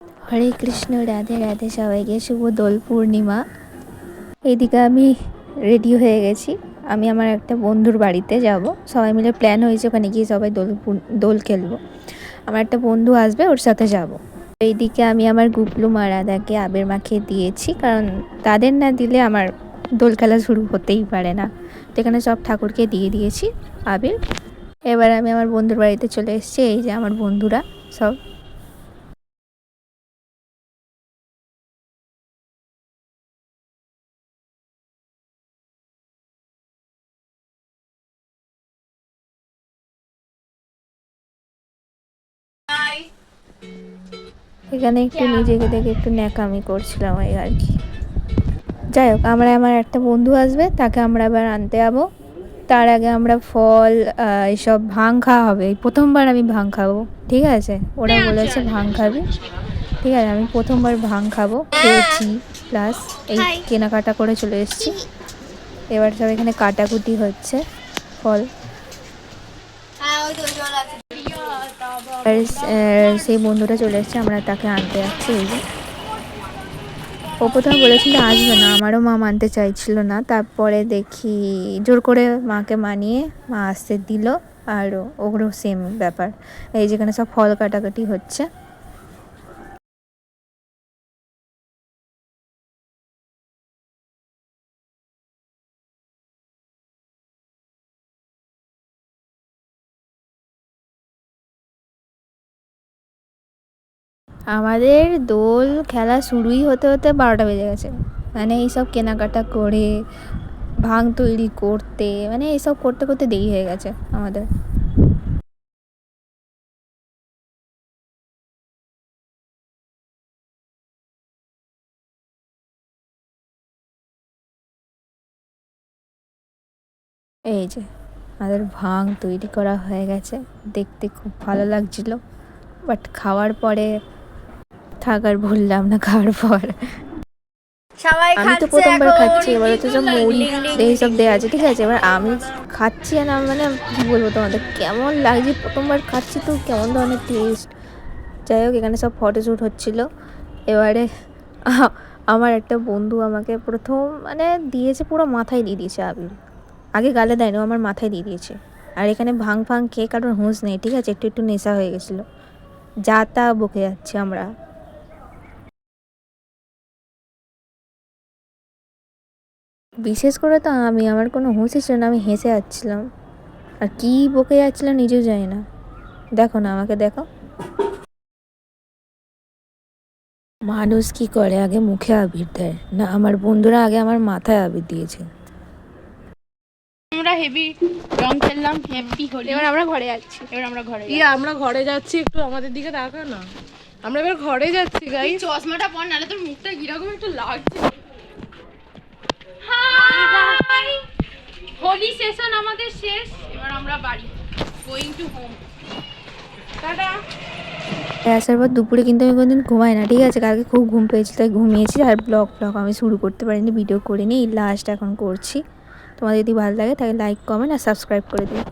হরে কৃষ্ণ, রাধে রাধে সবাইকে, শুভ দোল পূর্ণিমা। এইদিকে আমি রেডি হয়ে গেছি। আমি আমার একটা বন্ধুর বাড়িতে যাব, সবাই মিলে প্ল্যান হয়েছে ওখানে গিয়ে সবাই দোল খেলবো। আমার একটা বন্ধু আসবে, ওর সাথে যাব। এইদিকে আমি আমার গুবলু মা রাধাকে আবির মাখিয়ে দিয়েছি, কারণ তাদের না দিলে আমার দোল খেলা শুরু হতেই পারে না। তো এখানে সব ঠাকুরকে দিয়ে দিয়েছি আবির। এবার আমি আমার বন্ধুর বাড়িতে চলে এসেছি। এই যে আমার বন্ধুরা সব। এখানে একটু নিজেকে দেখে একটু ন্যাকামি করছিলাম এই আর কি। যাই হোক, আমার একটা বন্ধু আসবে, তাকে আমরা আবার আনতে যাবো। তার আগে আমরা ফল, এইসব ভাং খাওয়া হবে। এই প্রথমবার আমি ভাং খাবো, ঠিক আছে? ওরা বলেছে ভাং খাবি, ঠিক আছে? আমি প্রথমবার ভাং খাবো, খেয়েছি, প্লাস এই কেনাকাটা করে চলে এসেছি। এবার সব এখানে কাটাকুটি হচ্ছে ফল। আর সেই বন্ধুটা চলে এসেছে, আমরা তাকে আনতে যাচ্ছি। এই যে ও প্রথমে বলেছিল আসবে না, আমারও মা মানতে চাইছিল না, তারপরে দেখি জোর করে মাকে মানিয়ে মা আসতে দিল। আর ওগুলো সেম ব্যাপার, এই যেখানে সব ফল কাটাকাটি হচ্ছে। আমাদের দোল খেলা শুরুই হতে হতে 12টা বেজে গেছে। মানে এইসব কেনাকাটা করে ভাং তৈরি করতে, মানে এইসব করতে করতে দেরি হয়ে গেছে আমাদের। এই যে আমাদের ভাং তৈরি করা হয়ে গেছে, দেখতে খুব ভালো লাগছিল। বাট খাওয়ার পরে থাকার বললাম না, খাওয়ার পর আমি তো প্রথমবার খাচ্ছি। এবার হচ্ছে সব মুড়ি এইসব দেওয়া আছে, ঠিক আছে? এবার আমি খাচ্ছি না, মানে কী বলবো তোমাদের, কেমন লাগছে, প্রথমবার খাচ্ছি তো কেমন ধরনের টেস্ট। যাই হোক, এখানে সব ফটোশ্যুট হচ্ছিলো। এবারে আমার একটা বন্ধু আমাকে প্রথম মানে দিয়েছে, পুরো মাথায় দিয়ে দিয়েছে আবির। আগে গালে দেয়নি, আমার মাথায় দিয়ে দিয়েছে। আর এখানে ভাং ফাং খেয়ে কারোর হুঁশ নেই, ঠিক আছে? একটু একটু নেশা হয়ে গেছিলো, যা তা বকে যাচ্ছি আমরা। বিশেষ করে তো আমার কোনো হুঁশই ছিল না, আমি হেসে যাচ্ছিলাম। আর কী বকে যাচ্ছিলাম নিজেও জানি না। দেখো না, আমাকে দেখো। মানুষ কি করে, আগে মুখে আবির দেয় না? আমার বন্ধুরা আগে আমার মাথায় আবির দিয়েছে। আমরা হেভি রং খেললাম, হ্যাপি হোলি। এবার আমরা ঘরে যাচ্ছি। আমরা ঘরে যাচ্ছি, একটু আমাদের দিকে তাকা না। আমরা এবার ঘরে যাচ্ছি গাইস। চশমাটা পর, নালে তোর মুখটা কিরকম একটু লাগছে। হাই, হোলি সেশন আমাদের শেষ, এবার আমরা বাড়ি, গোয়িং টু হোম। টাটা। আসার পর দুপুরে কিন্তু আমি কোনোদিন ঘুমাই না, ঠিক আছে? কালকে খুব ঘুম পেয়েছিল, তাই ঘুমিয়েছি। আর ব্লগ আমি শুরু করতে পারিনি, ভিডিও করিনি, লাস্ট এখন করছি। তোমাদের যদি ভালো লাগে তাহলে লাইক, কমেন্ট আর সাবস্ক্রাইব করে দিও।